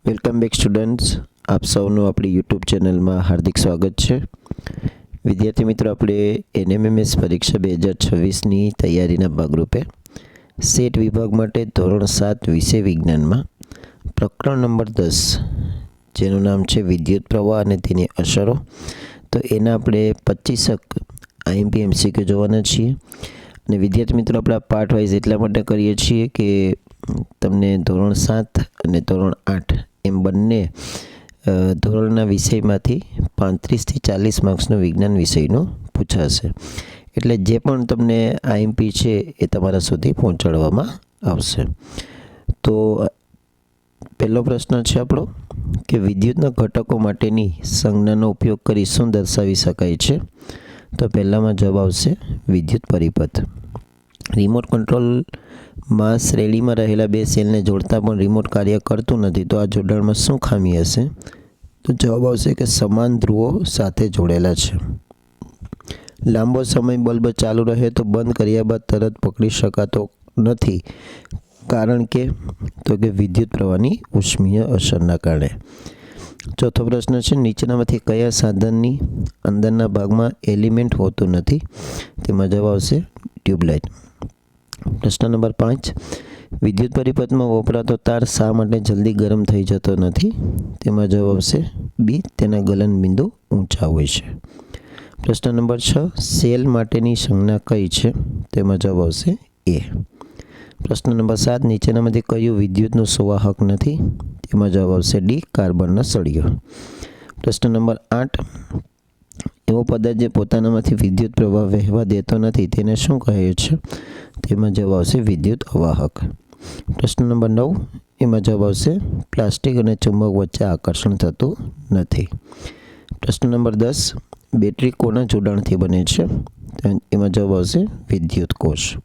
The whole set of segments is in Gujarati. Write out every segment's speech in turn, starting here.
વેલકમ બેક સ્ટુડન્ટ્સ, આપ સૌનું આપણી યુટ્યુબ ચેનલમાં હાર્દિક સ્વાગત છે. વિદ્યાર્થી મિત્રો, આપણે એનએમએમએસ પરીક્ષા 2026ની તૈયારીના ભાગરૂપે સેટ વિભાગ માટે ધોરણ 7 વિષય વિજ્ઞાનમાં પ્રકરણ નંબર 10 જેનું નામ છે વિદ્યુત પ્રવાહ અને તેની અસરો, તો એના આપણે 25 આઈએમપી એમસીક્યુ જોવાના છીએ. અને વિદ્યાર્થી મિત્રો, આપણે આ પાર્ટ વાઇઝ એટલા માટે કરીએ છીએ કે તમને ધોરણ 7 અને ધોરણ 8 એમ બંને ધોરણના વિષયમાંથી 35 થી 40 માર્ક્સનો વિજ્ઞાન વિષયનું પૂછાશે. એટલે જે પણ તમને આઈએમપી છે એ તમારા સુધી પહોંચાડવામાં આવશે. તો પહેલો પ્રશ્ન છે આપણો કે વિદ્યુતના ઘટકો માટેની સંજ્ઞાનો ઉપયોગ કરી શું દર્શાવી શકાય છે? તો પહેલામાં જવાબ આવશે વિદ્યુત પરિપથ. રિમોટ કંટ્રોલમાં શ્રેણીમાં રહેલા બે સેલને જોડતા પણ રિમોટ કાર્ય કરતું નથી, તો આ જોડાણમાં શું ખામી હશે? તો જવાબ આવશે કે સમાન ધ્રુવો સાથે જોડેલા છે. લાંબો સમય બલ્બ ચાલુ રહે તો બંધ કર્યા બાદ તરત પકડી શકાતો નથી, કારણ કે વિદ્યુત પ્રવાહની ઉષ્મીય અસરના કારણે. ચોથો પ્રશ્ન છે નીચેનામાંથી કયા સાધનની અંદરના ભાગમાં એલિમેન્ટ હોતું નથી? તેમાં જવાબ આવશે ટ્યુબલાઇટ. પ્રશ્ન નંબર 5, વિદ્યુત પરિપથમાં વપરાતો તાર શા માટે જલ્દી ગરમ થઈ જતો નથી? તેમાં જવાબ આવશે બી, તેના ગલન બિંદુ ઊંચા હોય છે. પ્રશ્ન નંબર 6, સેલ માટેની સંજ્ઞા કઈ છે? તેમાં જવાબ આવશે એ. પ્રશ્ન નંબર 7, નીચેનામાંથી કયું વિદ્યુતનું સુવાહક નથી? તેમાં જવાબ આવશે ડી, કાર્બનનો સળિયો. પ્રશ્ન નંબર 8, એવો પદાર્થ જે પોતાનામાંથી વિદ્યુત પ્રવાહ વહેવા દેતો નથી તેને શું કહે છે? તેમાં જવાબ આવશે વિદ્યુત અવાહક. પ્રશ્ન નંબર 9, એમાં જવાબ આવશે પ્લાસ્ટિક અને ચુંબક વચ્ચે આકર્ષણ થતું નથી. પ્રશ્ન નંબર 10, બેટરી કોના જોડાણથી બને છે? એમાં જવાબ આવશે વિદ્યુત કોષ.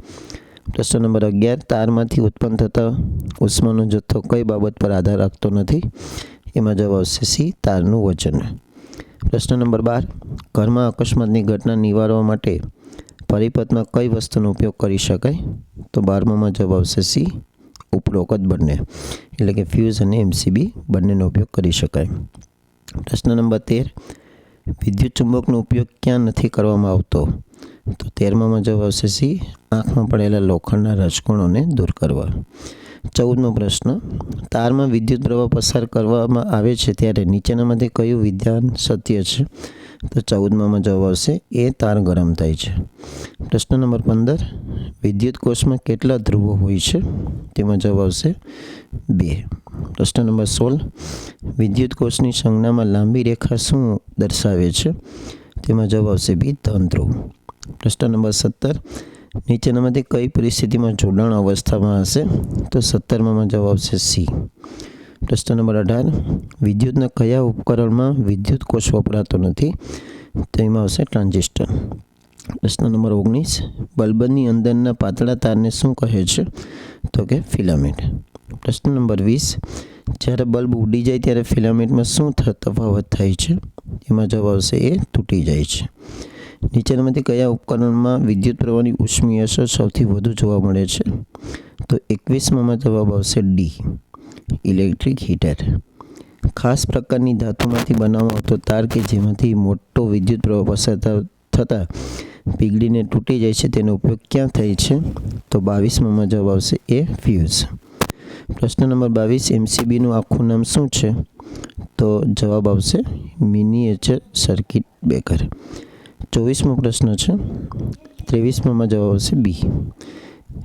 પ્રશ્ન નંબર 11, તારમાંથી ઉત્પન્ન થતા ઉષ્માનો જથ્થો કઈ બાબત પર આધાર રાખતો નથી? એમાં જવાબ આવશે સી, તારનું વજન. પ્રશ્ન નંબર 12, ઘરમાં અકસ્માતની ઘટના નિવારવા માટે પરિપથમાં કઈ વસ્તુનો ઉપયોગ કરી શકાય? તો 12માં જવાબ આવશે સી, ઉપરોક્ત બંને, એટલે કે ફ્યુઝ અને એમસીબી બંનેનો ઉપયોગ કરી શકાય. પ્રશ્ન નંબર 13, વિદ્યુત ચુંબકનો ઉપયોગ ક્યાં નથી કરવામાં આવતો? તો 13માં જવાબ આવશે સી, આંખમાં પડેલા લોખંડના રજકણોને દૂર કરવા. 14મો પ્રશ્ન, તારમાં વિદ્યુત પ્રવાહ પસાર કરવામાં આવે છે ત્યારે નીચેનામાંથી કયું વિધાન સત્ય છે? તો 14માં જવાબ આવશે એ, તાર ગરમ થાય છે. પ્રશ્ન નંબર 15, વિદ્યુત કોષમાં કેટલા ધ્રુવો હોય છે? તેમાં જવાબ આવશે 2. પ્રશ્ન નંબર 16, વિદ્યુત કોષની સંજ્ઞામાં લાંબી રેખા શું દર્શાવે છે? તેમાં જવાબ આવશે બી, ધન ધ્રુવ. પ્રશ્ન નંબર 17, નીચેનામાંથી કઈ પરિસ્થિતિમાં જોડાણ અવસ્થામાં હશે? તો 17માં જવાબ આવશે સી. પ્રશ્ન નંબર 18, વિદ્યુતના કયા ઉપકરણમાં વિદ્યુત કોષ વપરાતો નથી? તેમાં આવશે ટ્રાન્ઝિસ્ટર. પ્રશ્ન નંબર 19, બલ્બની અંદરના પાતળા તારને શું કહે છે? તો કે ફિલામેન્ટ. પ્રશ્ન નંબર 20, જ્યારે બલ્બ ઉડી જાય ત્યારે ફિલામેન્ટમાં શું તફાવત થાય છે? એમાં જવાબ આવશે એ, તૂટી જાય છે. નીચેનામાંથી કયા ઉપકરણમાં વિદ્યુત પ્રવાહની ઉષ્મીય અસર સૌથી વધુ જોવા મળે છે? તો 21માં જવાબ આવશે ડી, ઇલેક્ટ્રિક હીટર. ખાસ પ્રકારની ધાતુમાંથી બનાવવામાં આવતો તાર કે જેમાંથી મોટો વિદ્યુત પ્રવાહ પસાર થતાં પીગળીને તૂટી જાય છે તેનો ઉપયોગ ક્યાં થાય છે? તો 22માં જવાબ આવશે એ, ફ્યુઝ. પ્રશ્ન નંબર 22, એમસીબીનું આખું નામ શું છે? તો જવાબ આવશે મિનિએચર સર્કિટ બ્રેકર. 24મો પ્રશ્ન છે, 23માં જવાબ આવશે બી.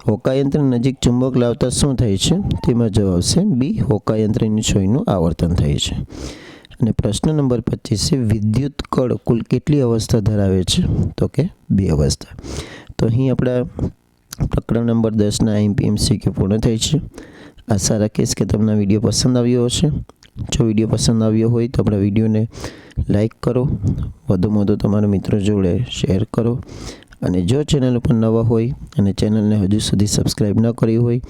હોકાયંત્ર નજીક ચુંબક લાવતા શું થાય છે? તેમાં જવાબ આવશે બી, હોકાયંત્રની સોયનું આવર્તન થાય છે. અને પ્રશ્ન નંબર 25 છે, વિદ્યુત કળ કુલ કેટલી અવસ્થા ધરાવે છે? તો કે 2 અવસ્થા. તો અહીં આપણા પ્રકરણ નંબર 10ના આઈએમપી એમસીક્યુ પૂર્ણ થાય છે. આશા રાખીશ કે તમને વિડીયો પસંદ આવ્યો હશે. જો વિડીયો પસંદ આવ્યો હોય તો આપણા વિડીયોને લાઈક કરો, વધુમાં વધુ તમારા મિત્રો જોડે શેર કરો. અને જો ચેનલ ઉપર નવા હોય અને ચેનલને હજુ સુધી સબસ્ક્રાઈબ ન કરી હોય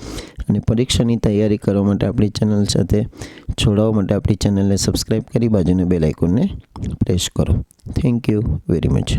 અને પરીક્ષાની તૈયારી કરવા માટે આપણી ચેનલ સાથે જોડાવા માટે આપણી ચેનલને સબસ્ક્રાઈબ કરી બાજુના બેલ આઇકોનને પ્રેસ કરો. Thank you very much.